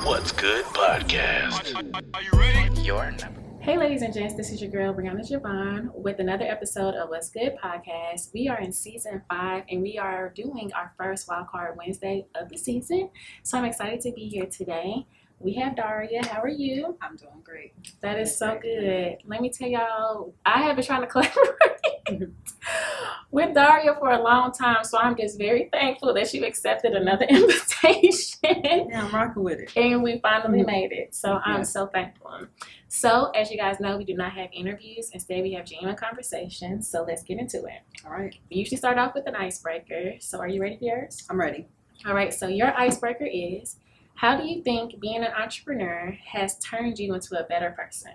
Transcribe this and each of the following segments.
What's Good Podcast. Are you ready? Your number. Hey ladies and gents, this is your girl Brianna Javon with another episode of What's Good Podcast. We are in season 5 and we are doing our first Wildcard Wednesday of the season. So I'm excited to be here today. We have D'Aria. How are you? I'm doing great. That is so good. Let me tell y'all, I have been trying to collaborate with D'Aria for a long time, so I'm just very thankful that you accepted another invitation. Yeah, I'm rocking with it. And we finally made it. So I'm so thankful. So as you guys know, we do not have interviews. Instead, we have genuine conversations. So let's get into it. All right. We usually start off with an icebreaker. So are you ready for yours? I'm ready. All right. So your icebreaker is, how do you think being an entrepreneur has turned you into a better person?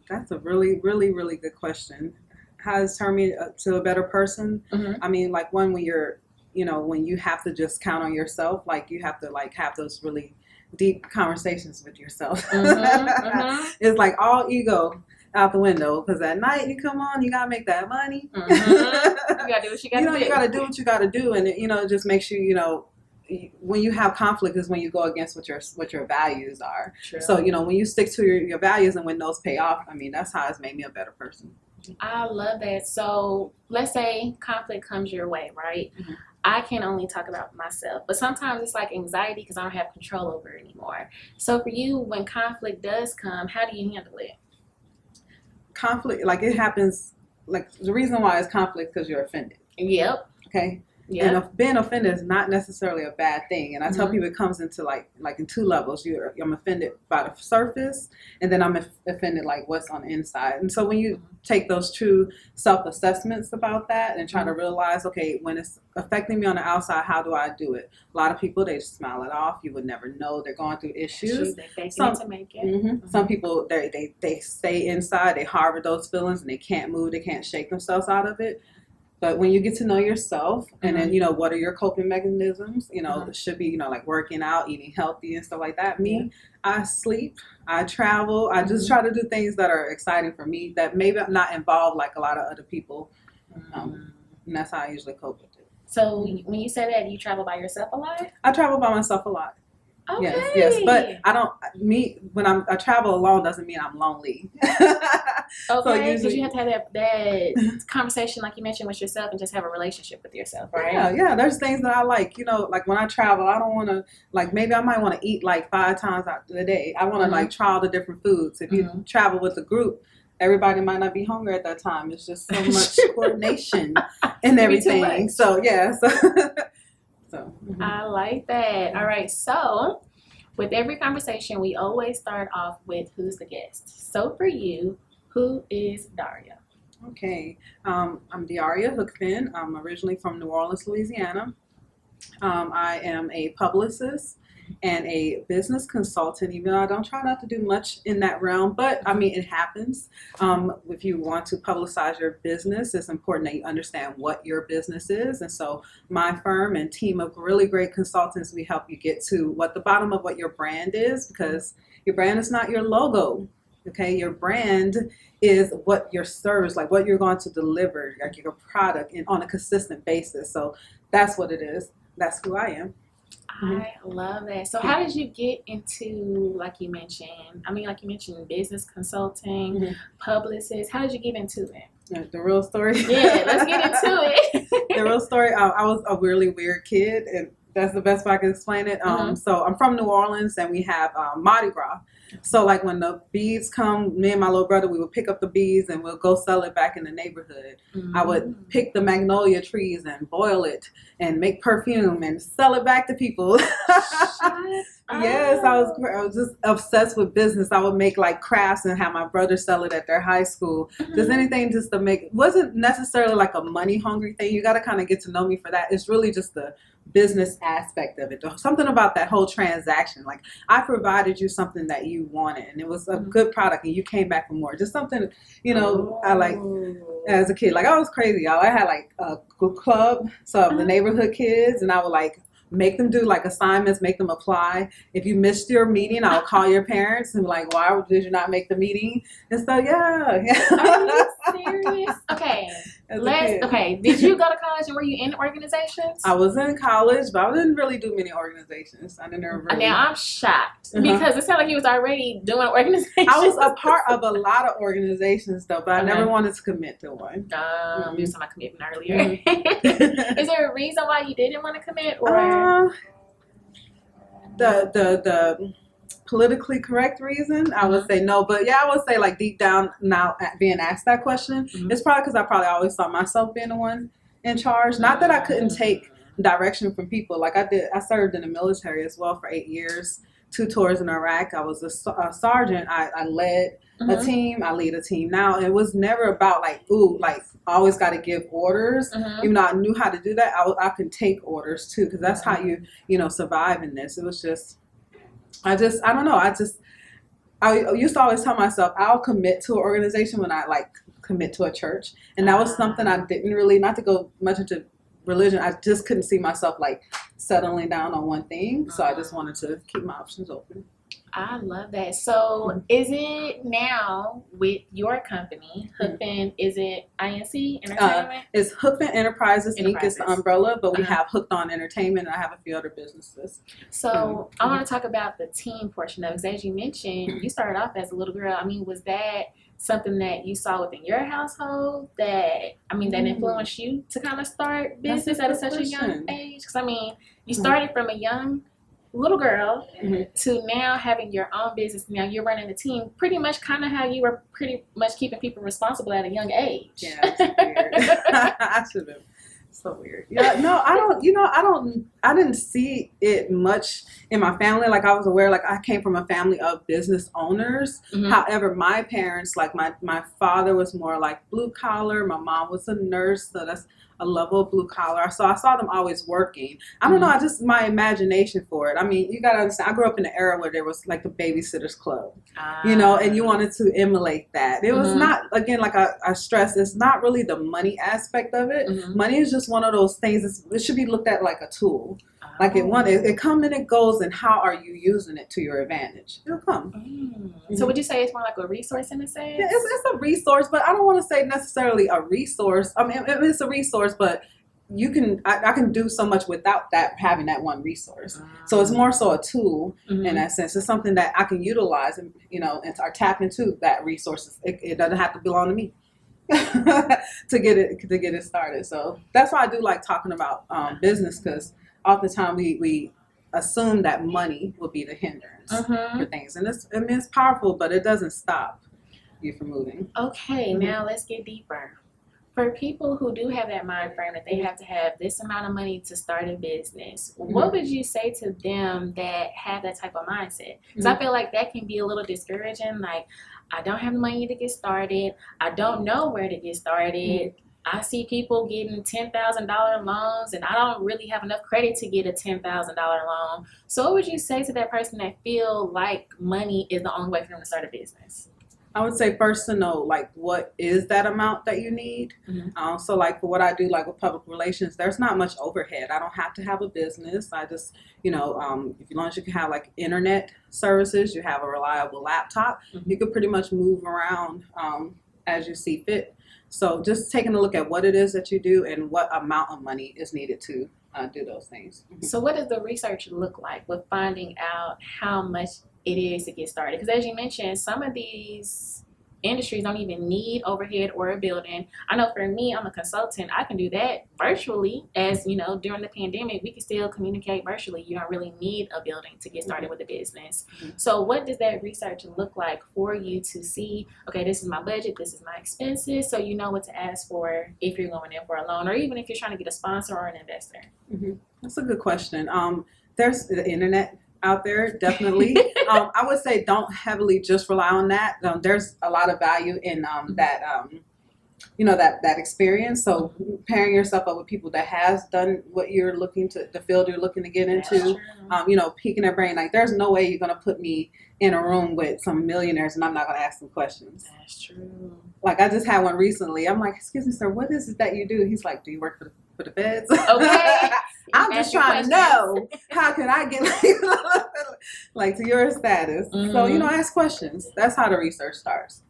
That's a really, really, really good question. How has turned me to a better person? Mm-hmm. I mean, like when you're, when you have to just count on yourself, like you have to like have those really deep conversations with yourself. It's like all ego out the window, because at night you come on, you gotta make that money. You gotta do what you gotta do. You gotta do what you gotta do, and it just makes you, when you have conflict is when you go against what your values are. True. So when you stick to your values and when those pay off, I mean, that's how it's made me a better person. I love that. So let's say conflict comes your way, right? Mm-hmm. I can only talk about myself, but sometimes it's like anxiety because I don't have control over it anymore. So for you, when conflict does come, how do you handle it? Conflict, like it happens, like the reason why it's conflict because you're offended. Yep. Okay. Yep. And being offended is not necessarily a bad thing. And I tell people it comes into like in two levels. I'm offended by the surface, and then I'm offended like what's on the inside. And so when you take those true self-assessments about that and try to realize, okay, when it's affecting me on the outside, how do I do it? A lot of people, they just smile it off. You would never know they're going through issues. They fake it to make it. Some people, they stay inside, they harbor those feelings, and they can't move, they can't shake themselves out of it. But when you get to know yourself, and then, what are your coping mechanisms, it should be, like working out, eating healthy and stuff like that. Me, I sleep, I travel, I just try to do things that are exciting for me that maybe not involve like a lot of other people. And that's how I usually cope with it. So when you say that, you travel by yourself a lot? I travel by myself a lot. Okay. Yes, but when I travel alone doesn't mean I'm lonely. Okay, because you have to have that conversation, like you mentioned, with yourself and just have a relationship with yourself, right? Yeah, there's things that I like, like when I travel, I don't want to, like maybe I might want to eat like 5 times out of the day. I want to like try all the different foods. If you travel with a group, everybody might not be hungry at that time. It's just so much coordination and everything. So, yeah. So I like that. All right. So with every conversation, we always start off with who's the guest. So for you, who is D'Aria? Okay. I'm D'Aria Hookfin. I'm originally from New Orleans, Louisiana. I am a publicist and a business consultant, even though I don't try not to do much in that realm, but I mean, it happens. If you want to publicize your business, it's important that you understand what your business is. And so my firm and team of really great consultants, we help you get to what the bottom of what your brand is, because your brand is not your logo. Okay, your brand is what your service, like what you're going to deliver, like your product, and on a consistent basis. So that's what it is. That's who I am. I love that. So how did you get into, like you mentioned, business consulting, publicist? How did you get into it? The real story? Yeah, let's get into it. The real story, I was a really weird kid, and that's the best way I can explain it. So I'm from New Orleans, and we have Mardi Gras. So like when the beads come, me and my little brother, we would pick up the beads and we'll go sell it back in the neighborhood. I would pick the magnolia trees and boil it and make perfume and sell it back to people. Yes, I was just obsessed with business. I would make like crafts and have my brother sell it at their high school. Just anything just to make, it wasn't necessarily like a money hungry thing. You got to kind of get to know me for that. It's really just the business aspect of it. Something about that whole transaction. Like I provided you something that you wanted and it was a good product and you came back for more. Just something, I like as a kid. Like I was crazy, y'all. I had like a club, so the neighborhood kids, and I would like make them do like assignments, make them apply. If you missed your meeting, I'll call your parents and be like, why did you not make the meeting? And so, yeah. Are you serious? Okay. as a kid. Okay, did you go to college and were you in organizations? I was in college, but I didn't really do many organizations. I didn't really. Now I'm shocked because it sounded like you was already doing organizations. I was a part of a lot of organizations though, but I never wanted to commit to one. You were talking about commitment earlier. Is there a reason why you didn't want to commit, or the politically correct reason? I would say no, but yeah, I would say like deep down now being asked that question, it's probably because I probably always saw myself being the one in charge. Not that I couldn't take direction from people. Like I served in the military as well for 8 years, 2 tours in Iraq. I was a sergeant. I led a team. I lead a team now. It was never about like, I always got to give orders. Even though I knew how to do that, I can take orders too, because that's how you survive in this. It was just, I don't know. I used to always tell myself I'll commit to an organization when I like commit to a church. And that was something I didn't really, not to go much into religion, I just couldn't see myself like settling down on one thing. So I just wanted to keep my options open. I love that. So is it now with your company, Hookfin, is it INC Entertainment? It's Hookfin Enterprises Inc. is the umbrella, but we have Hooked On Entertainment, and I have a few other businesses. So I want to talk about the team portion of it. 'Cause as you mentioned, you started off as a little girl. I mean, was that something that you saw within your household that influenced you to kind of start business at such a young age? Because I mean, you started from a young little girl to now having your own business. Now you're running a team, pretty much kind of how you were pretty much keeping people responsible at a young age. Yeah, that's weird. I should have. So weird. Yeah, no, I didn't see it much in my family. Like I was aware, like I came from a family of business owners. However, my parents, like my father was more like blue collar. My mom was a nurse, so that's a level of blue collar. So I saw them always working. I don't know, I just, my imagination for it. I mean, you gotta understand, I grew up in an era where there was like the Babysitter's Club, and you wanted to emulate that. It was not, again, like I stress, it's not really the money aspect of it. Money is just one of those things, it should be looked at like a tool. Like it comes and it goes, and how are you using it to your advantage? It'll come. So would you say it's more like a resource in a sense? Yeah, it's a resource, but I don't want to say necessarily a resource. I mean, it's a resource, but I can do so much without having that one resource. So it's more so a tool in that sense. It's something that I can utilize and or tap into that resources. It doesn't have to belong to me to get it started. So that's why I do like talking about business, because oftentimes we assume that money will be the hindrance for things, and it's powerful, but it doesn't stop you from moving. Okay, now let's get deeper. For people who do have that mind frame that they have to have this amount of money to start a business, what would you say to them that have that type of mindset? Because I feel like that can be a little discouraging. Like, I don't have the money to get started. I don't know where to get started. I see people getting $10,000 loans, and I don't really have enough credit to get a $10,000 loan. So what would you say to that person that feel like money is the only way for them to start a business? I would say first to know, like, what is that amount that you need? So, like, for what I do, like, with public relations, there's not much overhead. I don't have to have a business. I just, as long as you can have, like, internet services, you have a reliable laptop, you could pretty much move around as you see fit. So just taking a look at what it is that you do and what amount of money is needed to do those things. So what does the research look like with finding out how much it is to get started? Because as you mentioned, some of these industries don't even need overhead or a building. I know for me, I'm a consultant. I can do that virtually. As during the pandemic, we can still communicate virtually. You don't really need a building to get started with a business. So what does that research look like for you to see, okay, this is my budget, this is my expenses, so you know what to ask for if you're going in for a loan, or even if you're trying to get a sponsor or an investor? That's a good question. There's the internet out there, definitely. I would say don't heavily just rely on that. There's a lot of value in that experience. So pairing yourself up with people that has done what you're looking to, the field you're looking to get into, piquing their brain. Like, there's no way you're going to put me in a room with some millionaires and I'm not going to ask them questions. That's true. Like, I just had one recently. I'm like, excuse me, sir, what is it that you do? He's like, do you work for the feds? Okay. I'm just trying to know, how can I get like to your status? So, ask questions. That's how the research starts.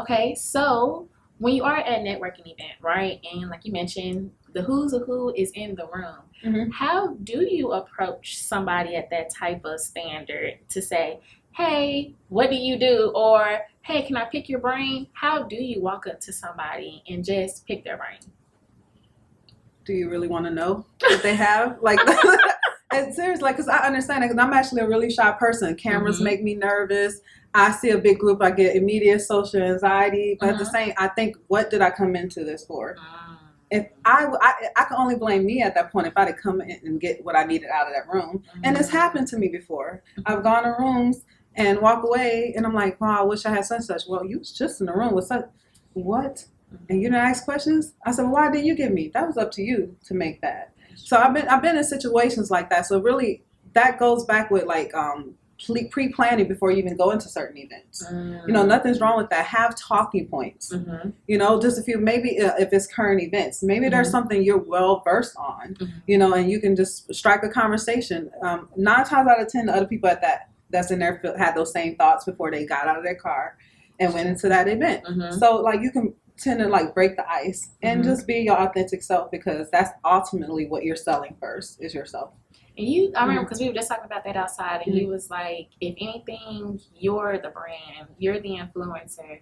Okay, so when you are at a networking event, right? And like you mentioned, the who's of who is in the room. Mm-hmm. How do you approach somebody at that type of standard to say, hey, what do you do? Or, hey, can I pick your brain? How do you walk up to somebody and just pick their brain? Do you really want to know what they have? Like, it's serious, like, because I understand it, because I'm actually a really shy person. Cameras make me nervous. I see a big group, I get immediate social anxiety. But at the same, I think, what did I come into this for? If I can only blame me at that point if I had come in and get what I needed out of that room. And it's happened to me before. I've gone to rooms and walk away, and I'm like, wow, I wish I had such and such. Well, you was just in the room with such, what? And you didn't ask questions? I said, well, why didn't you give me? That was up to you to make that. So I've been in situations like that. So really, that goes back with like pre-planning before you even go into certain events. You know, nothing's wrong with that. Have talking points. You know, just if you maybe if it's current events, maybe there's something you're well versed on. You know, and you can just strike a conversation. 9 times out of 10, the other people at that's in there had those same thoughts before they got out of their car and went into that event. So like you can tend to like break the ice and just be your authentic self, because that's ultimately what you're selling first, is yourself. And I remember because we were just talking about that outside, and you was like, if anything, you're the brand, you're the influencer.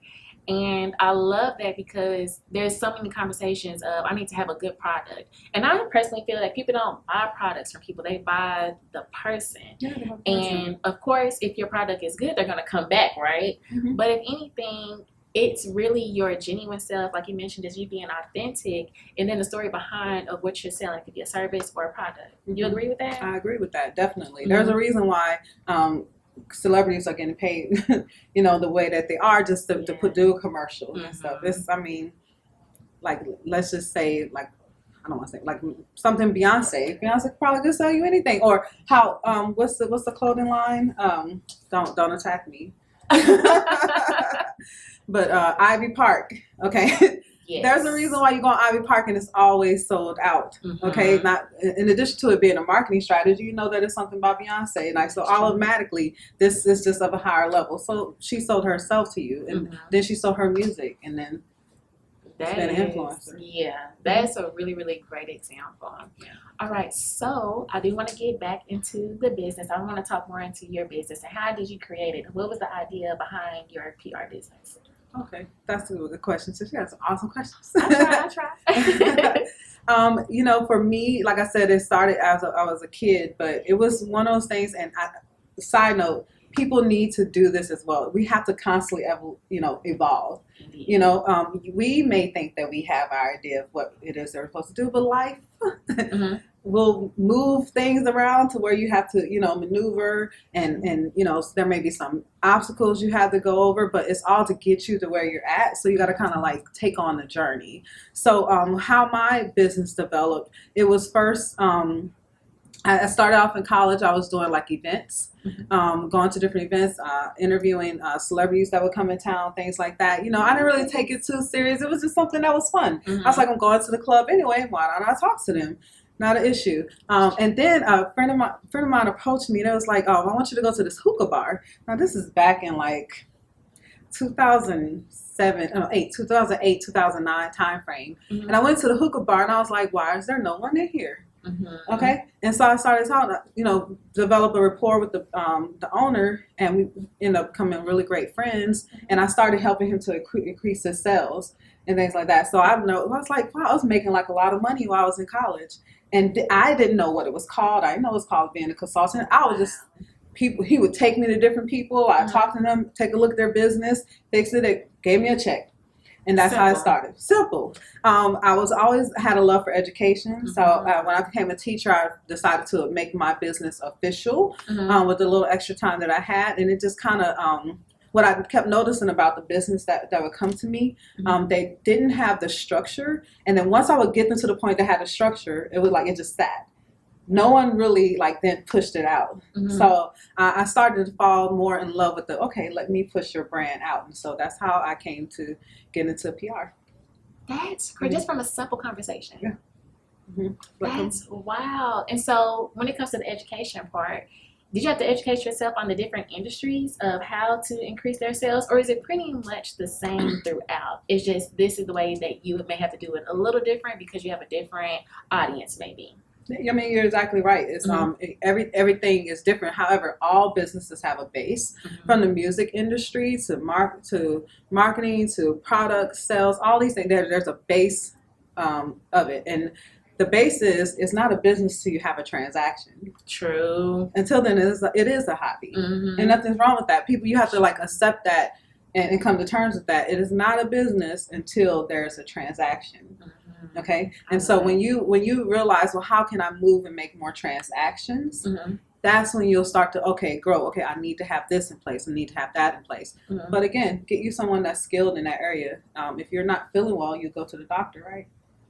And I love that, because there's so many conversations of, I need to have a good product. And I personally feel like people don't buy products from people, they buy the person. And of course, if your product is good, they're going to come back, right? But if anything, it's really your genuine self, like you mentioned, is you being authentic, and then the story behind of what you're selling, could be a service or a product. You agree with that? I agree with that, definitely. There's a reason why celebrities are getting paid, you know, the way that they are, just to do a commercial and stuff. It's, I mean, like, let's just say, like, I don't want to say like something Beyonce probably could sell you anything. Or how what's the clothing line? Don't attack me. But Ivy Park, okay. Yes. There's a reason why you go on Ivy Park and it's always sold out. Okay, not in addition to it being a marketing strategy, you know that it's something about Beyonce, like, so automatically this is just of a higher level. So she sold herself to you, and then she sold her music, and then that's an influencer. Yeah, that's a really, really great example. All right, so I do want to get back into the business. I want to talk more into your business and how did you create it? What was the idea behind your PR business? Okay, that's a good question. So she has some awesome questions. I try. You know, for me, like I said, it started as I was a kid, but it was one of those things. And side note, people need to do this as well. We have to constantly, evolve. Indeed. You know, we may think that we have our idea of what it is they're supposed to do, but life will move things around to where you have to, maneuver, and there may be some obstacles you have to go over, but it's all to get you to where you're at. So you got to kind of like take on the journey. So how my business developed, it was first, I started off in college. I was doing like events, going to different events, interviewing celebrities that would come in town, things like that. I didn't really take it too serious. It was just something that was fun. I was like, I'm going to the club anyway. Why don't I talk to them? Not an issue. And then a friend of mine approached me, and it was like, I want you to go to this hookah bar. Now this is back in like 2008, 2009 time frame. And I went to the hookah bar, and I was like, why is there no one in here? Okay, and so I started talking, develop a rapport with the owner, and we ended up becoming really great friends. And I started helping him to increase his sales and things like that. So I was like, wow, I was making like a lot of money while I was in college, and I didn't know what it was called. I didn't know it was called being a consultant. I was just people. He would take me to different people. I talked to them, take a look at their business, fix it. They gave me a check. And that's how it started. Simple. I was always had a love for education. So when I became a teacher, I decided to make my business official with the little extra time that I had. And it just kind of, what I kept noticing about the business that would come to me, they didn't have the structure. And then once I would get them to the point that had a structure, it was like it just sat. No one really then pushed it out. So I started to fall more in love with let me push your brand out. And so that's how I came to get into PR. That's great. Just from a simple conversation. Yeah. That's wow. And so when it comes to the education part, did you have to educate yourself on the different industries of how to increase their sales, or is it pretty much the same throughout? It's just this is the way that you may have to do it a little different because you have a different audience, maybe. I mean, you're exactly right. It's everything is different. However, all businesses have a base, from the music industry to marketing to product sales. All these things, there's a base of it, and the base is it's not a business till you have a transaction. True. Until then, it is a hobby, and nothing's wrong with that. People, you have to like accept that and come to terms with that. It is not a business until there's a transaction. Okay, and so when you realize, well, how can I move and make more transactions? That's when you'll start to grow. Okay, I need to have this in place. I need to have that in place. But again, get you someone that's skilled in that area. If you're not feeling well, you go to the doctor, right?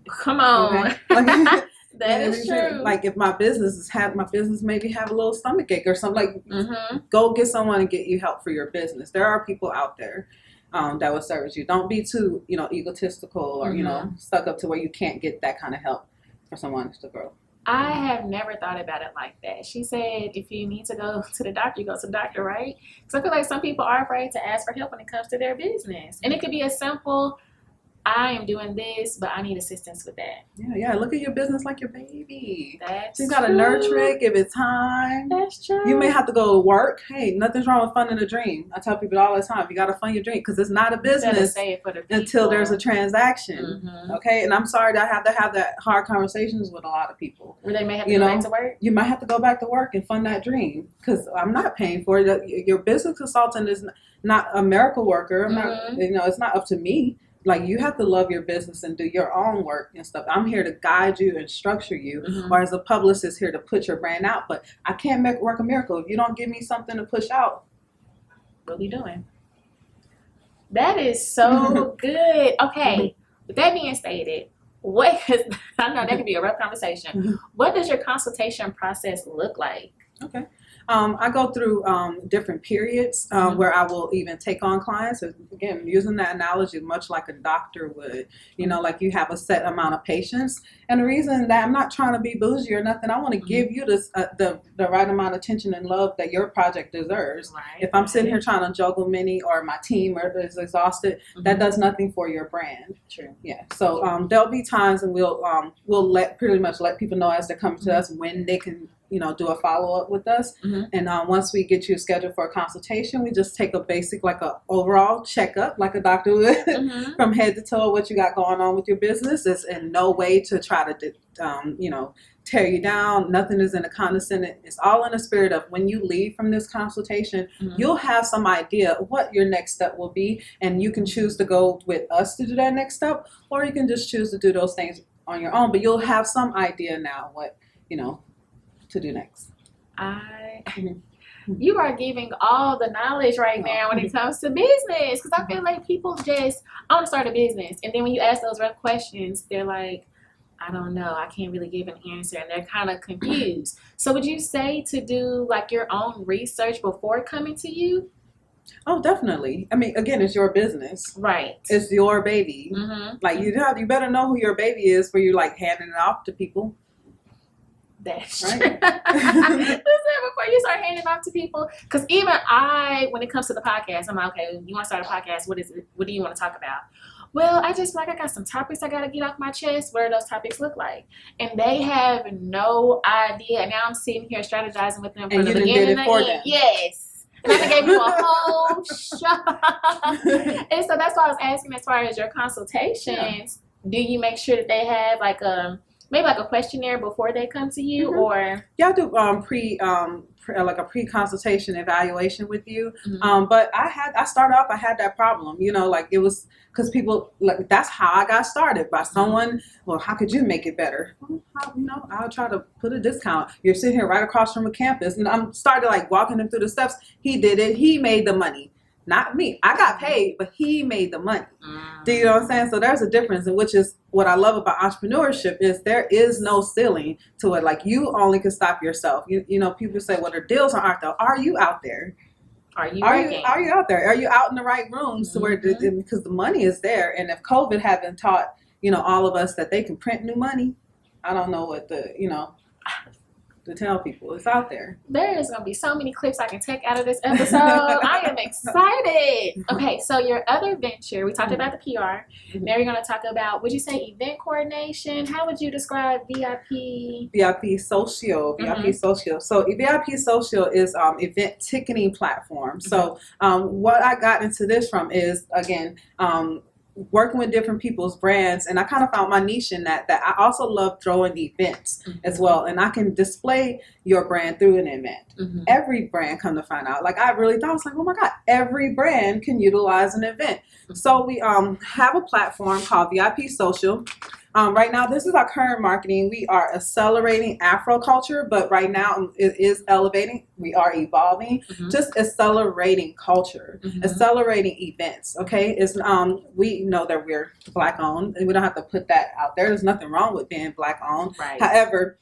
Come on. Okay? That is true. Like if my business maybe have a little stomach ache or something, like go get someone and get you help for your business. There are people out there that will service you. Don't be too, egotistical or, stuck up to where you can't get that kind of help for someone to grow. I have never thought about it like that. She said if you need to go to the doctor, you go to the doctor, right? So I feel like some people are afraid to ask for help when it comes to their business. And it could be as simple, I am doing this, but I need assistance with that. Yeah. Look at your business like your baby. That's you got to nurture it, give it time. That's true. You may have to go to work. Hey, nothing's wrong with funding a dream. I tell people all the time, you got to fund your dream because it's not a business until there's a transaction. Okay, and I'm sorry that I have to have that hard conversations with a lot of people. Where they may have to go back to work. You might have to go back to work and fund that dream because I'm not paying for it. Your business consultant is not a miracle worker. I'm not. It's not up to me. Like, you have to love your business and do your own work and stuff. I'm here to guide you and structure you, or as a publicist here to put your brand out. But I can't work a miracle. If you don't give me something to push out, what are we doing? That is so good. Okay, with that being stated, I know that could be a rough conversation. What does your consultation process look like? Okay. I go through different periods where I will even take on clients. Again, using that analogy, much like a doctor would, like you have a set amount of patients. And the reason that I'm not trying to be bougie or nothing, I want to give you this, the right amount of attention and love that your project deserves. Right, if I'm sitting here trying to juggle many, or my team is exhausted, that does nothing for your brand. True. Yeah. So there'll be times, and we'll pretty much let people know as they're coming to us when they can do a follow-up with us. And once we get you scheduled for a consultation, we just take a basic, like a overall checkup, like a doctor would, from head to toe, what you got going on with your business. It's in no way to try to, tear you down. Nothing is in a condescending. It's all in the spirit of when you leave from this consultation, you'll have some idea of what your next step will be. And you can choose to go with us to do that next step, or you can just choose to do those things on your own. But you'll have some idea now what, to do next. You are giving all the knowledge right now when it comes to business, because I feel like people I want to start a business, and then when you ask those rough questions, they're like, I don't know, I can't really give an answer, and they're kind of confused. So would you say to do like your own research before coming to you? Oh, definitely. I mean, again, it's your business. Right. It's your baby. Like, you better know who your baby is for you, like, handing it off to people. That's right. Before you start handing off to people, because even when it comes to the podcast, I'm like, okay, you want to start a podcast? What is it? What do you want to talk about? Well, I just I got some topics I got to get off my chest. What do those topics look like? And they have no idea. And now I'm sitting here strategizing with them from the beginning to the end. Yes. And I gave you a whole show. And so that's why I was asking, as far as your consultations, do you make sure that they have maybe like a questionnaire before they come to you, or y'all do like a pre-consultation evaluation with you. But I started off, I had that problem, like it was because people, like, that's how I got started, by someone. Well, how could you make it better? Well, I'll try to put a discount. You're sitting here right across from a campus, and I'm started like walking them through the steps. He did it. He made the money. Not me. I got paid, but he made the money. Do you know what I'm saying? So there's a difference, and which is what I love about entrepreneurship is there is no ceiling to it. Like, you only can stop yourself. People say, well, the deals are out there. Are you out there? Are you out there? Are you out in the right rooms to where because the money is there? And if COVID haven't taught all of us that they can print new money, I don't know what the to tell people. It's out there. There is going to be so many clips I can take out of this episode. I am excited. Okay, so your other venture, we talked about the PR. Now you're going to talk about, would you say event coordination? How would you describe VIP? VIP Social. VIP Social. So VIP Social is event ticketing platform. So what I got into this from is, again, working with different people's brands, and I kind of found my niche in that I also love throwing events as well, and I can display your brand through an event. Every brand, come to find out, like I really thought, I was like, oh my god, every brand can utilize an event. So we have a platform called VIP Social. Right now, this is our current marketing. We are accelerating Afro culture, but right now it is elevating. We are evolving, just accelerating culture, accelerating events. Okay, it's we know that we're Black owned, and we don't have to put that out there. There's nothing wrong with being Black owned. Right. However,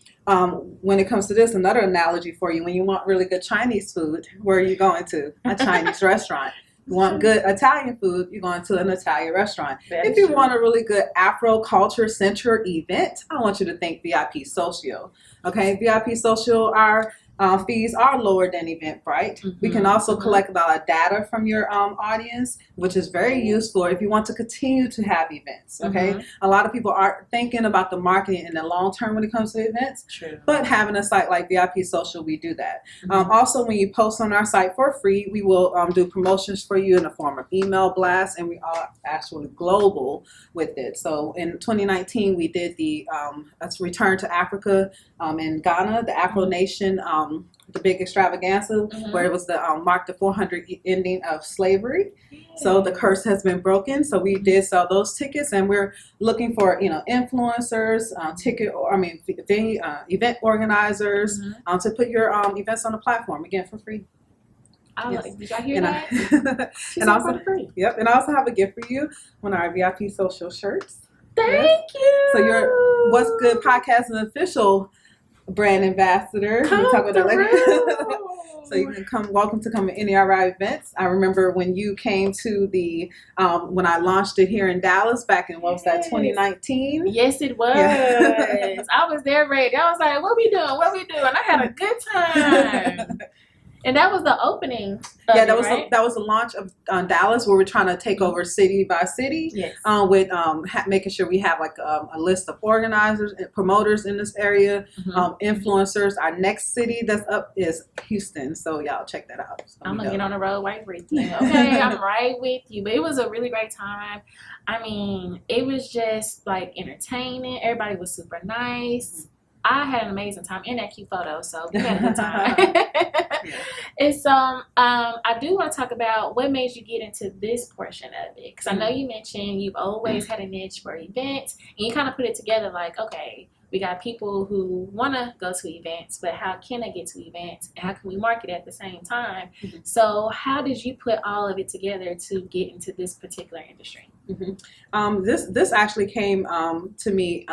when it comes to this, another analogy for you: when you want really good Chinese food, where are you going to? A Chinese restaurant. You want good Italian food, you're going to an Italian restaurant. If you want a really good Afro culture centered event, I want you to think VIP Social. Okay, VIP Social, our fees are lower than Eventbrite. We can also collect a lot of data from your audience, which is very useful if you want to continue to have events. Okay, a lot of people are thinking about the marketing in the long term when it comes to events. True. But having a site like VIP Social, we do that. Also, when you post on our site for free, we will do promotions for you in the form of email blasts, and we are actually global with it. So in 2019, we did the Return to Africa in Ghana, the Afro Nation, the big extravaganza, where it was the mark the 400 ending of slavery. So the curse has been broken. So we did sell those tickets, and we're looking for influencers, event organizers to put your events on the platform again for free. Did y'all hear that? And also for free. Yep. And I also have a gift for you, one of our VIP Social shirts. Thank you. So your What's Good podcast is an official brand ambassador. We'll talk about that later. So you can welcome to come to any of our events. I remember when you came to the when I launched it here in Dallas back in 2019. Yes, it was. Yeah. I was there ready. I was like, what we doing? I had a good time. And that was the opening. That was the launch of Dallas, where we're trying to take over city by city. Yes. With making sure we have like a list of organizers and promoters in this area, influencers. Our next city that's up is Houston, so y'all check that out. I'm gonna get on the road right with you. Okay, I'm right with you. But it was a really great time. I mean, it was just like entertaining. Everybody was super nice. I had an amazing time in that cute photo, so we had a good time. And so I do want to talk about what made you get into this portion of it, because I know you mentioned you've always had a niche for events, and you kind of put it together like, okay, we got people who want to go to events, but how can they get to events, and how can we market at the same time? So how did you put all of it together to get into this particular industry? This actually came to me.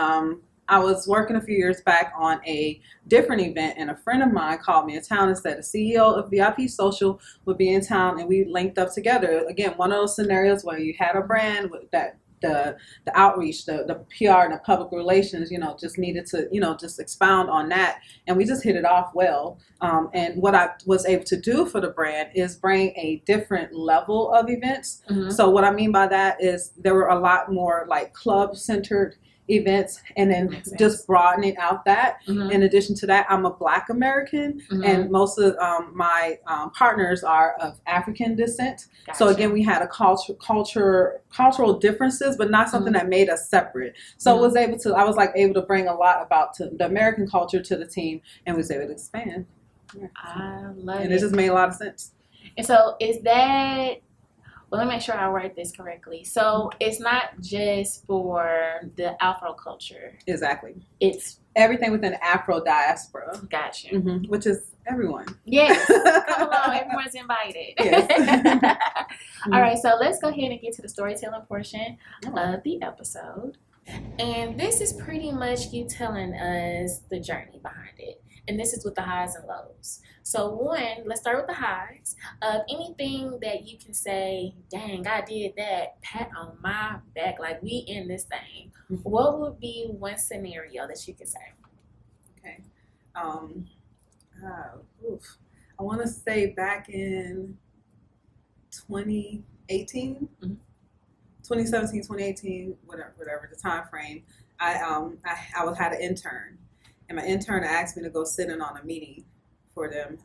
I was working a few years back on a different event, and a friend of mine called me in town and said the CEO of VIP Social would be in town, and we linked up together. Again, one of those scenarios where you had a brand with that the outreach, the PR and the public relations, just needed to, just expound on that. And we just hit it off well. And what I was able to do for the brand is bring a different level of events. So what I mean by that is there were a lot more like club-centered events, and then just broadening out that. In addition to that, I'm a Black American, and most of my partners are of African descent. Gotcha. So again, we had a cultural differences, but not something that made us separate. So I was able to bring a lot about the American culture to the team, and was able to expand. I love it. And it just made a lot of sense. And so is that, well, let me make sure I write this correctly. So it's not just for the Afro culture. Exactly. It's everything within Afro diaspora. Gotcha. Which is everyone. Yes. Come along. Everyone's invited. Yes. All right. So let's go ahead and get to the storytelling portion of the episode. And this is pretty much you telling us the journey behind it. And this is with the highs and lows. So one, let's start with the highs of anything that you can say, dang, I did that, pat on my back, like we in this thing. What would be one scenario that you could say? Okay. Oof. I want to say back in 2018, 2017, 2018, whatever the time frame. I had an intern, and my intern asked me to go sit in on a meeting for them.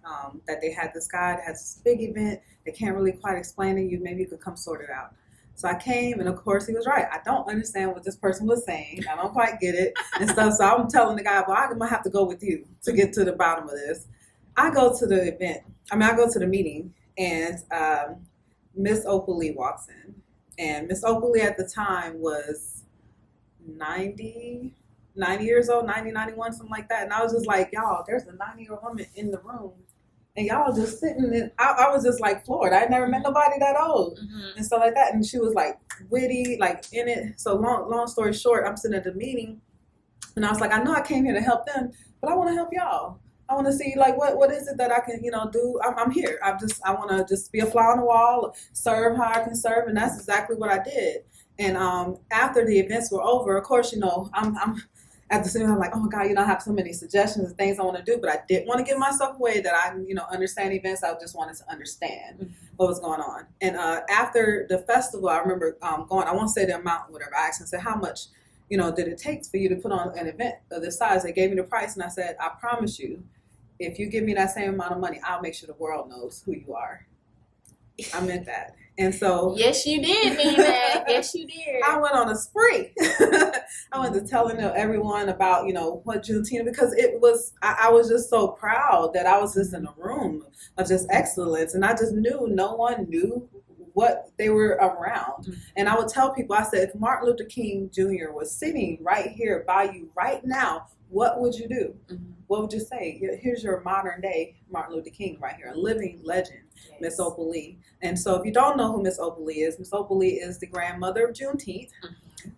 That they had this guy that has this big event. They can't really quite explain to you. Maybe you could come sort it out. So I came, and of course he was right. I don't understand what this person was saying. I don't quite get it and stuff. So I'm telling the guy, well, I'm gonna have to go with you to get to the bottom of this. I go to the event. I go to the meeting, and Miss Opal walks in. And Miss Opal at the time was 90 years old, 90, 91, something like that. And I was just like, y'all, there's a 90-year-old woman in the room. And y'all just sitting in, I was just like floored. I never met nobody that old and stuff like that. And she was like witty, like in it. So long story short, I'm sitting at the meeting, and I was like, I know I came here to help them, but I want to help y'all. I want to see like what is it that I can do. I'm here. I want to just be a fly on the wall, serve how I can serve, and that's exactly what I did. And after the events were over, of course, I'm at the same, I'm like, oh my God, I have so many suggestions and things I want to do, but I didn't want to give myself away that I, understand events. I just wanted to understand what was going on. And after the festival, I remember going, I won't say the amount, whatever. I asked and said, how much, did it take for you to put on an event of this size? They gave me the price, and I said, I promise you, if you give me that same amount of money, I'll make sure the world knows who you are. I meant that. And so, yes, you did mean that. Yes, you did. I went on a spree. I went to telling everyone about, what Juneteenth, because it was, I was just so proud that I was just in a room of just excellence. And I just knew no one knew what they were around. And I would tell people, I said, if Martin Luther King Jr. was sitting right here by you right now, what would you do? What would you say? Here's your modern day Martin Luther King right here, a living legend, yes. Miss Opal Lee. And so if you don't know who Miss Opal Lee is the grandmother of Juneteenth.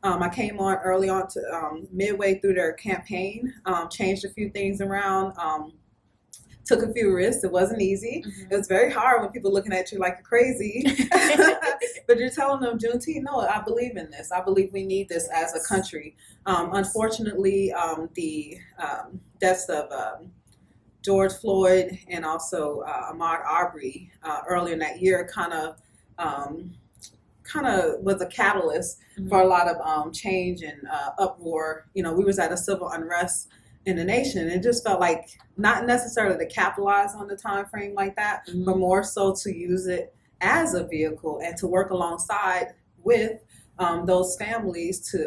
I came on early on to midway through their campaign, changed a few things around, took a few risks. It wasn't easy. It was very hard when people looking at you like you're crazy. But you're telling them, Juneteenth, no, I believe in this. I believe we need this as a country. Unfortunately, the deaths of George Floyd and also Ahmaud Arbery earlier in that year kind of was a catalyst for a lot of change and uproar. We was at a civil unrest in the nation. It just felt like not necessarily to capitalize on the time frame like that, but more so to use it as a vehicle and to work alongside with those families to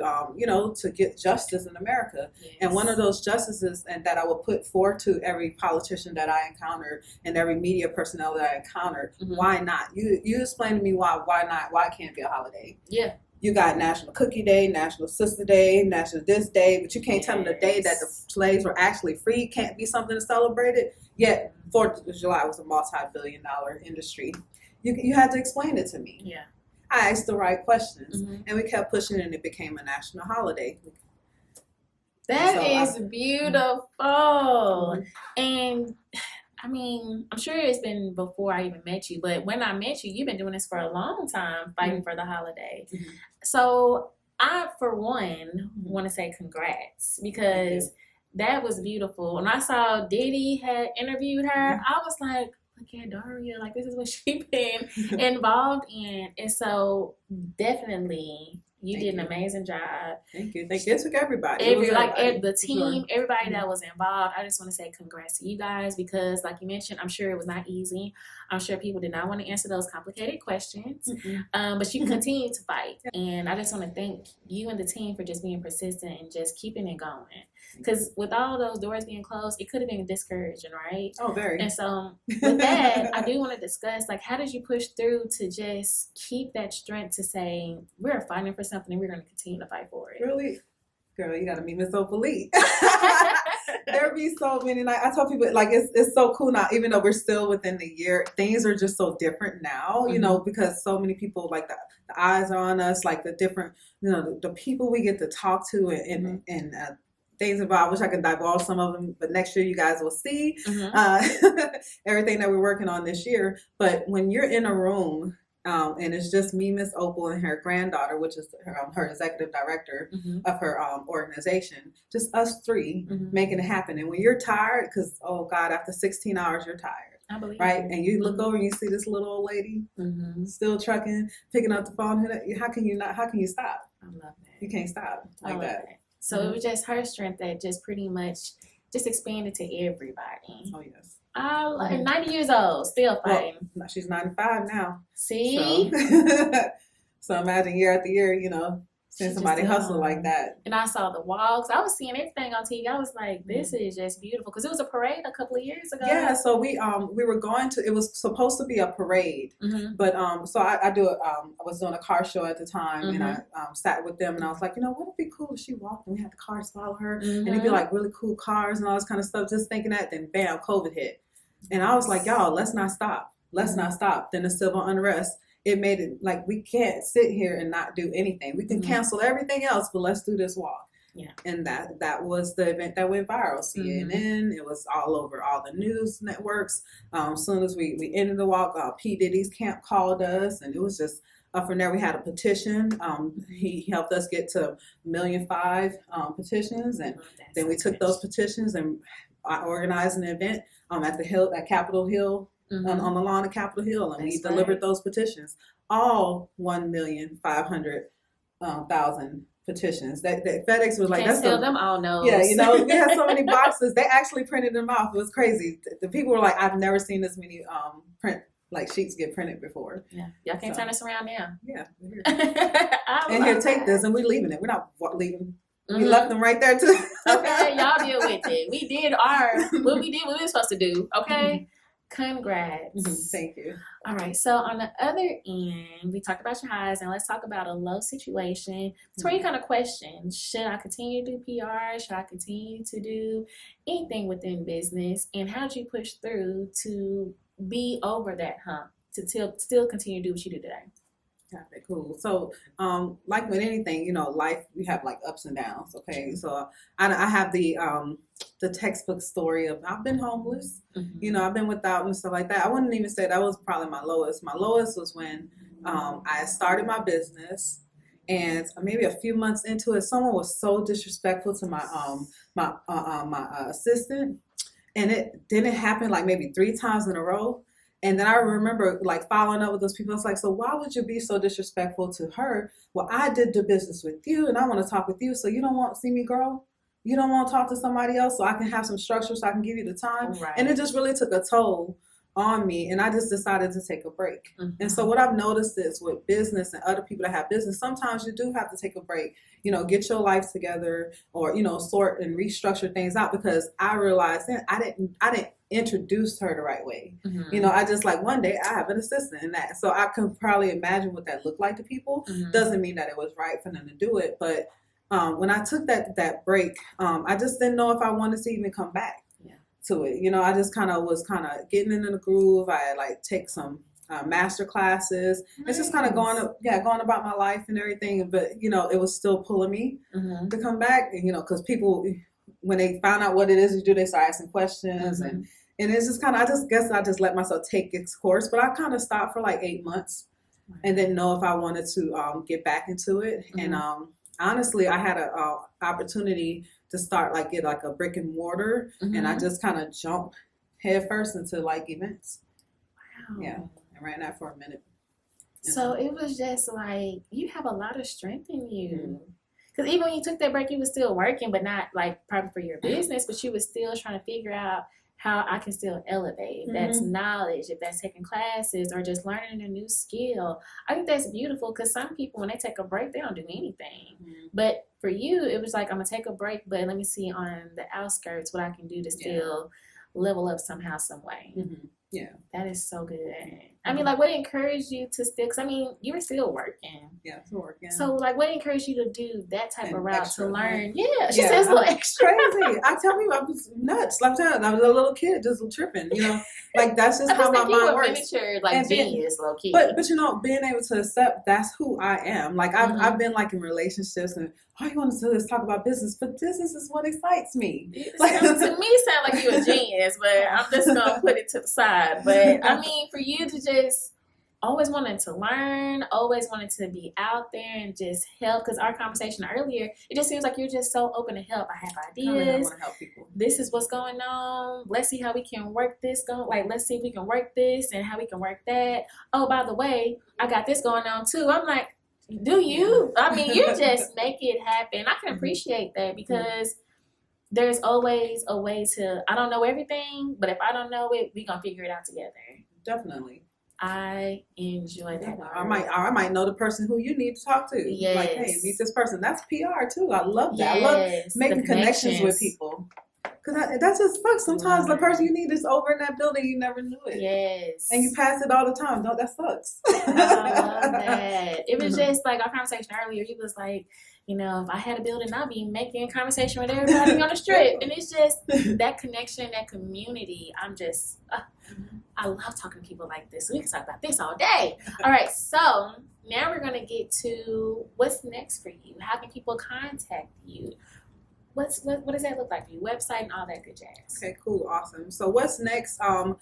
to get justice in America. Yes. And one of those justices and that I would put forth to every politician that I encountered and every media personnel that I encountered, why not? You explain to me why not? Why it can't be a holiday? Yeah. You got National Cookie Day, National Sister Day, National this day, but you can't tell me the day that the slaves were actually free can't be something to celebrate it. Yet 4th of July was a multi-billion-dollar industry. You had to explain it to me. Yeah. I asked the right questions, and we kept pushing it, and it became a national holiday. That is beautiful. And I mean, I'm sure it's been before I even met you, but when I met you, you've been doing this for a long time, fighting for the holiday. So I, for one, want to say congrats, because that was beautiful. When I saw Diddy had interviewed her, I was like, look at D'Aria, like this is what she's been involved in. And so definitely you did an amazing job. Thank you. It took everybody. The team, everybody that was involved. I just want to say congrats to you guys, because like you mentioned, I'm sure it was not easy. I'm sure people did not want to answer those complicated questions. But you continue to fight. And I just want to thank you and the team for just being persistent and just keeping it going. Because with all those doors being closed, it could have been discouraging, right? Oh, very. And so with that, I do want to discuss, like, how did you push through to just keep that strength to say, we're fighting for something and we're going to continue to fight for it? Really? Girl, you got to meet Miss Opal Lee. There be so many nights. I tell people, like, it's so cool now, even though we're still within the year, things are just so different now, because so many people, like, the eyes are on us, like the different, the people we get to talk to and things about. I wish I could divulge some of them, but next year you guys will see everything that we're working on this year. But when you're in a room And it's just me, Miss Opal, and her granddaughter, which is her executive director of her organization. Just us three making it happen. And when you're tired, because, oh God, after 16 hours, you're tired. I believe right? it. And you look over and you see this little old lady still trucking, picking up the phone. How can you stop? I love that. You can't stop like that. So it was just her strength that just pretty much just expanded to everybody. Oh, yes. 90 years old, still fighting. Well, she's 95 now. See? So imagine year after year, seeing somebody hustle like that. And I saw the walks. I was seeing everything on TV. I was like, this is just beautiful. Because it was a parade a couple of years ago. Yeah, so we were going to, it was supposed to be a parade. But so I was doing a car show at the time, and I sat with them, and I was like, what would be cool if she walked and we had the cars follow her, and it'd be like really cool cars and all this kind of stuff, just thinking that. Then bam, COVID hit. And I was like, y'all, let's not stop. Let's not stop. Then the civil unrest, it made it like we can't sit here and not do anything. We can cancel everything else, but let's do this walk. Yeah. And that was the event that went viral. CNN, it was all over all the news networks. As soon as we ended the walk, P. Diddy's camp called us, and it was just from there we had a petition. He helped us get to 1,000,005 petitions, and then we took those petitions and organized an event at the Hill, at Capitol Hill. On the lawn of Capitol Hill, and we delivered those petitions, all 1,500,000 petitions. That FedEx was like, "Can't sell them all." No, yeah, we had so many boxes. They actually printed them off. It was crazy. The people were like, "I've never seen this many print like sheets get printed before." Yeah, y'all can't turn this around now. Yeah, and here, take this, and we're leaving it. We're not leaving. We left them right there too. Okay, y'all deal with it. We did what we were supposed to do. Okay. Congrats. Thank you. All right. So on the other end, we talked about your highs, and let's talk about a low situation. It's where you kind of question, should I continue to do PR? Should I continue to do anything within business? And how did you push through to be over that hump, to still continue to do what you do today? Okay, cool. So, like with anything, life, we have like ups and downs. Okay, so I have the textbook story of I've been homeless. I've been without and stuff like that. I wouldn't even say that was probably my lowest. My lowest was when I started my business, and maybe a few months into it, someone was so disrespectful to my assistant, and it didn't happen like maybe 3 times in a row. And then I remember like following up with those people. I was like, so why would you be so disrespectful to her? Well, I did the business with you, and I want to talk with you. So you don't want to see me grow? You don't want to talk to somebody else so I can have some structure, so I can give you the time? Right. And it just really took a toll on me, and I just decided to take a break. And so what I've noticed is with business and other people that have business, sometimes you do have to take a break, get your life together, or, sort and restructure things out, because I realized then I didn't introduce her the right way. I just like one day I have an assistant in that. So I can probably imagine what that looked like to people. Doesn't mean that it was right for them to do it. But when I took that break, I just didn't know if I wanted to even come back to it. I just was getting into the groove. I like take some master classes. Nice. It's just kind of going about my life and everything. But, it was still pulling me to come back. And, because people, when they found out what it is you do, they start asking questions. And it's just I just let myself take its course. But I kind of stopped for like 8 months and didn't know if I wanted to get back into it. And honestly, I had an opportunity to start get a brick and mortar, and I just kind of jumped head first into like events. Wow. Yeah, I ran that for a minute. So it was just like, you have a lot of strength in you. Because even when you took that break, you were still working, but not like probably for your business, but you were still trying to figure out how I can still elevate. If that's knowledge, if that's taking classes, or just learning a new skill. I think that's beautiful, because some people, when they take a break, they don't do anything. But for you, it was like, I'm going to take a break, but let me see on the outskirts what I can do to still level up somehow, some way. Yeah. That is so good. I mean, like, what encouraged you to still, because I mean, you were still working. Yeah, still working. So, like, what encouraged you to do that type of route to learn? Yeah, she says a little extra. Crazy. I tell you, I was nuts. Like, I was a little kid just tripping, Like, that's just how my mind works. Miniature, like, genius, low key. But being able to accept that's who I am. Like, I've been, like, in relationships, and all you want to do is talk about business, but business is what excites me. Like, to me, sound like you're a genius, but I'm just going to put it to the side. But, I mean, for you to just always wanted to learn, always wanted to be out there and just help. Because our conversation earlier, it just seems like you're just so open to help. I have ideas. I want to help people. This is what's going on. Let's see how we can work this. Let's see if we can work this and how we can work that. Oh, by the way, I got this going on too. I'm like, do you? I mean, you just make it happen. I can appreciate that because there's always a way to, I don't know everything, but if I don't know it, we're going to figure it out together. Definitely. I enjoy that. I might know the person who you need to talk to. Yes. Like, hey, meet this person. That's PR too. I love that. Yes. I love making connections with people. Because that's just fuck. Sometimes the person you need is over in that building. You never knew it. Yes. And you pass it all the time. No, that sucks. I love that. It was just like our conversation earlier. He was like, you know, if I had a building, I'd be making conversation with everybody on the strip. And it's just that connection, that community. I'm just, I love talking to people like this. We can talk about this all day. All right. So now we're going to get to what's next for you. How can people contact you? What does that look like for you? Website and all that good jazz. Okay, cool, awesome. So what's next? I'm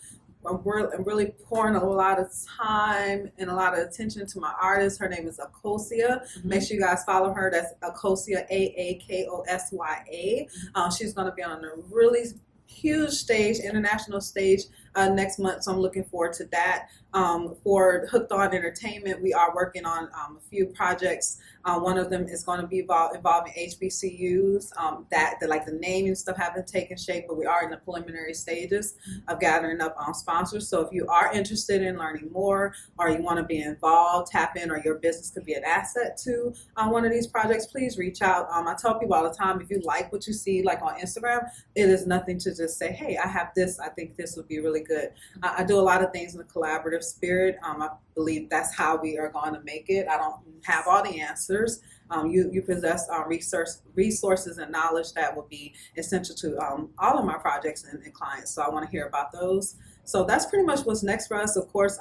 really pouring a lot of time and a lot of attention to my artist. Her name is Akosia. Make sure you guys follow her. That's Akosia, Aakosya. She's going to be on a really huge stage, international stage next month. So I'm looking forward to that. For Hooked On Entertainment, we are working on a few projects. One of them is going to be involving HBCUs. The name and stuff haven't taken shape, but we are in the preliminary stages of gathering up sponsors. So if you are interested in learning more, or you want to be involved, tap in, or your business could be an asset to one of these projects, please reach out. I tell people all the time, if you like what you see, like on Instagram, it is nothing to just say, hey, I have this. I think this would be really good. I do a lot of things in a collaborative spirit. I believe that's how we are going to make it. I don't have all the answers. You possess resources and knowledge that will be essential to all of my projects and clients. So I want to hear about those. So that's pretty much what's next for us. Of course,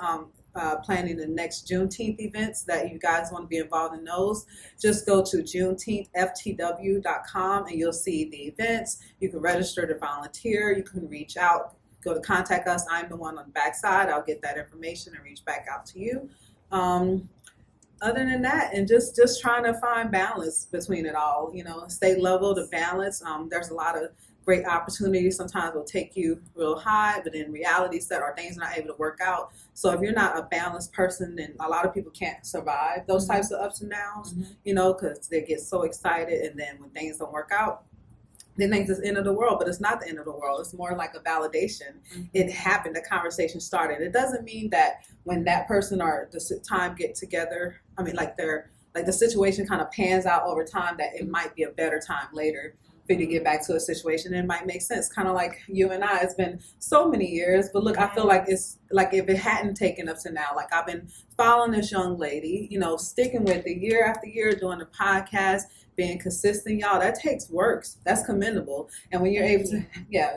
planning the next Juneteenth events that you guys want to be involved in those. Just go to juneteenthftw.com and you'll see the events. You can register to volunteer. You can reach out. Go to contact us. I'm the one on the backside. I'll get that information and reach back out to you. Other than that, and just trying to find balance between it all, stay level to balance. There's a lot of great opportunities. Sometimes will take you real high, but in reality, set or things are not able to work out. So if you're not a balanced person, then a lot of people can't survive those types of ups and downs, because they get so excited, and then when things don't work out, they think it's the end of the world, but it's not the end of the world. It's more like a validation. It happened. The conversation started. It doesn't mean that when that person or the time get together, the situation kind of pans out over time, that it might be a better time later for you to get back to a situation. It might make sense. Kind of like you and I. It's been so many years, but look, I feel like it's like if it hadn't taken up to now, like I've been following this young lady, sticking with it year after year, doing the podcast, being consistent, y'all, that takes work. That's commendable. And when you're able to,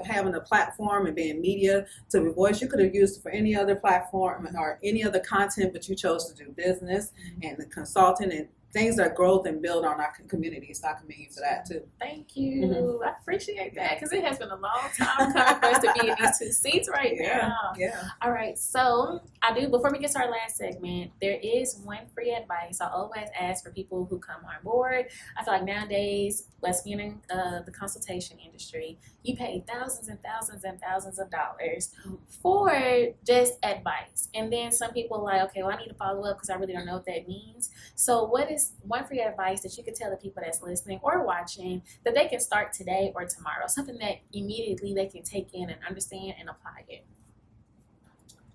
having a platform and being media to your voice, you could have used it for any other platform or any other content, but you chose to do business and the consulting and things that growth and build on our community. So I commend you for that too. Thank you. I appreciate that because it has been a long time coming for us to be in these two seats right now. Yeah. All right. So before we get to our last segment, there is one free advice. I always ask for people who come on board. I feel like nowadays, let's be in the consultation industry, you pay thousands and thousands and thousands of dollars for just advice. And then some people are like, okay, well, I need to follow up because I really don't know what that means. So what is one free advice that you could tell the people that's listening or watching that they can start today or tomorrow? Something that immediately they can take in and understand and apply it.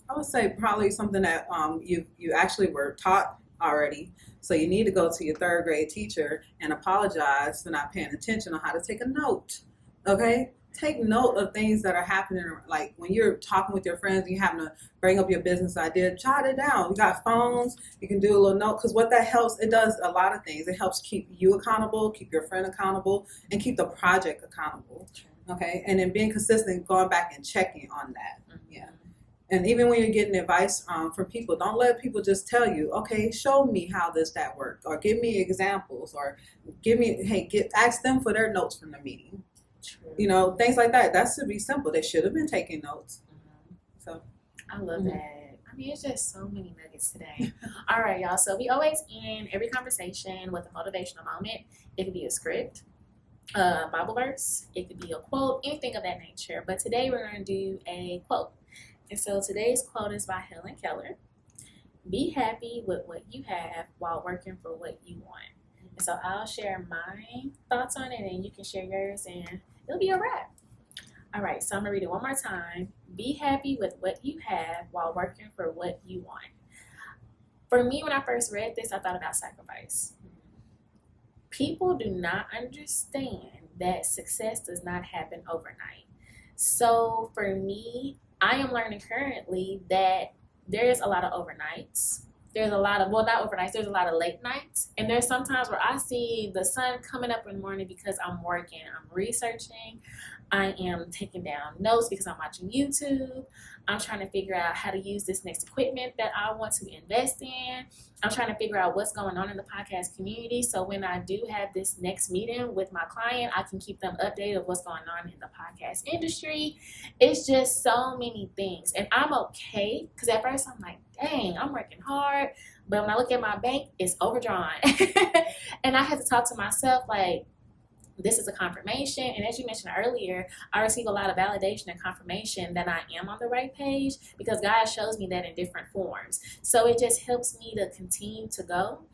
I would say probably something that you actually were taught already. So you need to go to your third grade teacher and apologize for not paying attention on how to take a note. Okay? Take note of things that are happening. Like when you're talking with your friends, you having to bring up your business idea, jot it down. You got phones, you can do a little note, because what that helps, it does a lot of things. It helps keep you accountable, keep your friend accountable, and keep the project accountable. Okay? And then being consistent, going back and checking on that. Yeah. And even when you're getting advice from people, don't let people just tell you, okay, show me how that worked, or give me examples, or ask them for their notes from the meeting. True. Things like that. That should be simple. They should have been taking notes. So I love that. I mean, it's just so many nuggets today. All right, y'all. So we always end every conversation with a motivational moment. It could be a script, a Bible verse, it could be a quote, anything of that nature. But today we're going to do a quote. And so today's quote is by Helen Keller. Be happy with what you have while working for what you want. And so I'll share my thoughts on it and you can share yours and it'll be a wrap. All right, so I'm going to read it one more time. Be happy with what you have while working for what you want. For me, when I first read this, I thought about sacrifice. People do not understand that success does not happen overnight. So for me, I am learning currently that there's a lot of overnights. There's a lot of, well, not overnights, there's a lot of late nights. And there's sometimes where I see the sun coming up in the morning because I'm working, I'm researching, I am taking down notes because I'm watching YouTube. I'm trying to figure out how to use this next equipment that I want to invest in. I'm trying to figure out what's going on in the podcast community. So when I do have this next meeting with my client, I can keep them updated of what's going on in the podcast industry. It's just so many things. And I'm okay because at first I'm like, dang, I'm working hard. But when I look at my bank, it's overdrawn. And I had to talk to myself like, this is a confirmation. And as you mentioned earlier, I receive a lot of validation and confirmation that I am on the right page because God shows me that in different forms. So it just helps me to continue to go.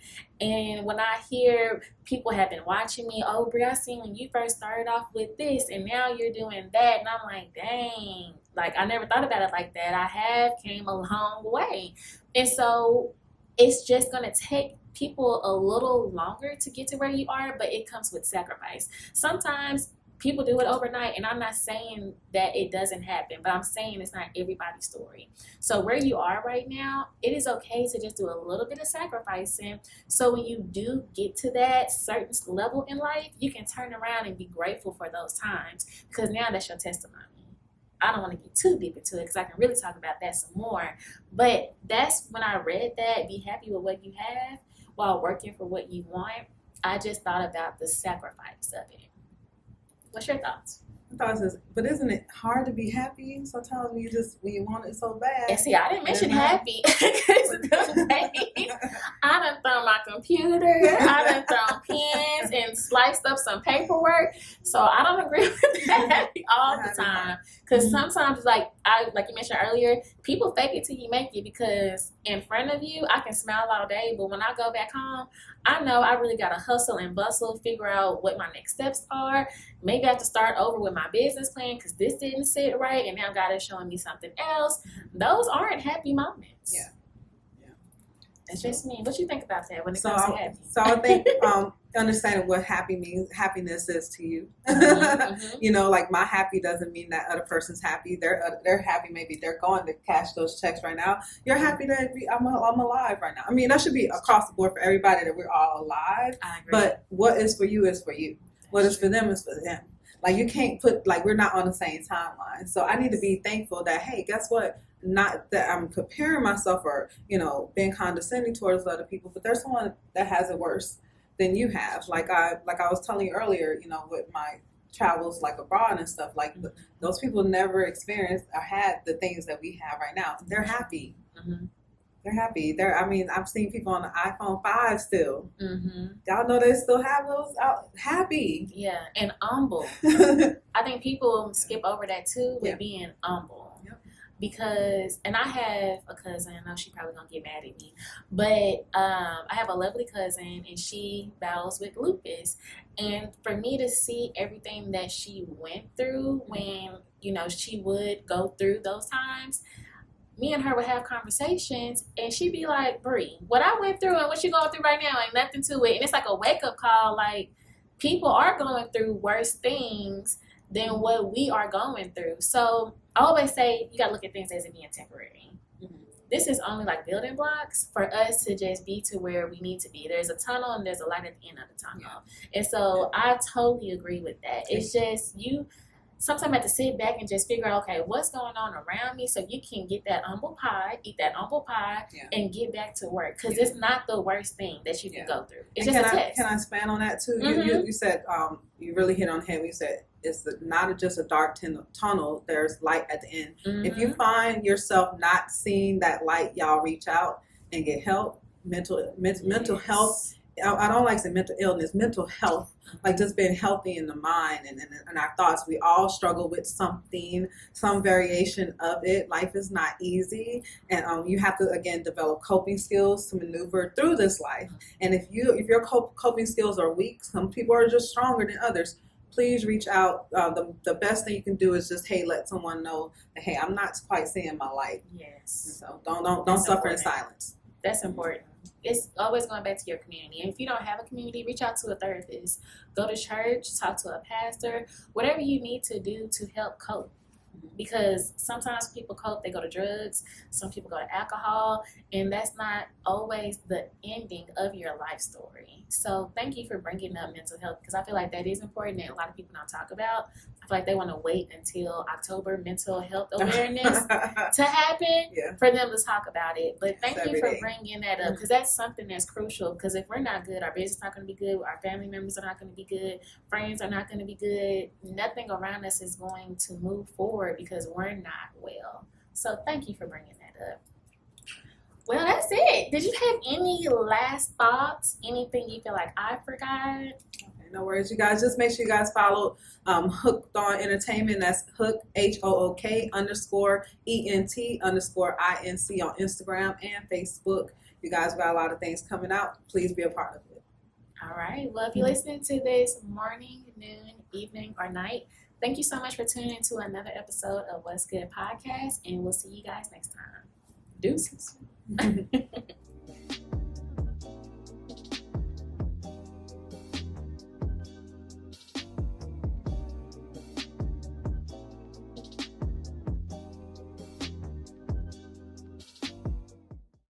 And when I hear people have been watching me, oh, Bri, I seen when you first started off with this and now you're doing that. And I'm like, dang, like I never thought about it like that. I have came a long way. And so it's just going to take people a little longer to get to where you are, but it comes with sacrifice. Sometimes people do it overnight, and I'm not saying that it doesn't happen, but I'm saying it's not everybody's story. So where you are right now, it is okay to just do a little bit of sacrificing. So when you do get to that certain level in life, you can turn around and be grateful for those times because now that's your testimony. I don't want to get too deep into it because I can really talk about that some more. But that's when I read that, be happy with what you have while working for what you want. I just thought about the sacrifice of it. What's your thoughts? But isn't it hard to be happy sometimes when you want it so bad? And see, I didn't mention happy. I done thrown my computer, I done thrown pens and sliced up some paperwork. So I don't agree with that happy all the time. Because sometimes, like you mentioned earlier, people fake it till you make it because in front of you, I can smile all day. But when I go back home, I know I really got to hustle and bustle, figure out what my next steps are. Maybe I have to start over with my business plan because this didn't sit right. And now God is showing me something else. Those aren't happy moments. Yeah. That's just me. What you think about that when it comes to happy? So I think understanding what happiness is to you. Mm-hmm. You know, like my happy doesn't mean that other person's happy. They're happy. Maybe they're going to cash those checks right now. You're happy that I'm alive right now. I mean, that should be across the board for everybody that we're all alive. I agree. But what is for you is for you. What is for them is for them. Like you can't put like we're not on the same timeline. So I need to be thankful that hey, guess what? Not that I'm comparing myself or, you know, being condescending towards other people, but there's someone that has it worse than you have. Like I was telling you earlier, you know, with my travels like abroad and stuff, like those people never experienced or had the things that we have right now. They're happy. Mm-hmm. They're happy. I've seen people on the iPhone 5 still. Mm-hmm. Y'all know they still have those out happy. Yeah, and humble. I think people skip over that too with being humble. Because, and I have a cousin, I know she's probably going to get mad at me, but I have a lovely cousin and she battles with lupus. And for me to see everything that she went through when, you know, she would go through those times, me and her would have conversations and she'd be like, Bri, what I went through and what you going through right now ain't nothing to it. And it's like a wake-up call, like people are going through worse things than what we are going through. So I always say you got to look at things as it being temporary. Mm-hmm. This is only like building blocks for us to just be to where we need to be. There's a tunnel and there's a light at the end of the tunnel. And so I totally agree with that. It's just sometimes I have to sit back and just figure out, okay, what's going on around me, so you can get that humble pie, eat that humble pie, and get back to work. Because it's not the worst thing that you can go through. It's just a test. Can I expand on that too? You said, you really hit on the head. You said it's not just a dark tunnel. There's light at the end. If you find yourself not seeing that light, y'all reach out and get help. Mental health. I don't like to say mental illness, mental health, like just being healthy in the mind and our thoughts. We all struggle with something, some variation of it. Life is not easy, and you have to, again, develop coping skills to maneuver through this life. And if your coping skills are weak, some people are just stronger than others. Please reach out. The best thing you can do is just, hey, let someone know that, hey, I'm not quite seeing my light. Yes. So don't suffer in silence. That's important. It's always going back to your community. And if you don't have a community, reach out to a therapist. Go to church, talk to a pastor, whatever you need to do to help cope. Because sometimes people cope, they go to drugs, some people go to alcohol, and that's not always the ending of your life story. So thank you for bringing up mental health, because I feel like that is important and a lot of people don't talk about. I feel like they want to wait until October mental health awareness to happen for them to talk about it. But thank you for bringing that up, because that's something that's crucial. Because if we're not good, our business is not going to be good, our family members are not going to be good, friends are not going to be good, nothing around us is going to move forward because we're not well. So thank you for bringing that up. Well, that's it. Did you have any last thoughts? Anything you feel like I forgot? Okay, no worries, you guys. Just make sure you guys follow Hooked On Entertainment. That's Hook HOOK _ENT _INC on Instagram and Facebook. You guys got a lot of things coming out. Please be a part of it. All right. Well, if you're listening to this morning, noon, evening, or night, thank you so much for tuning into another episode of What's Good Podcast, and we'll see you guys next time. Deuces.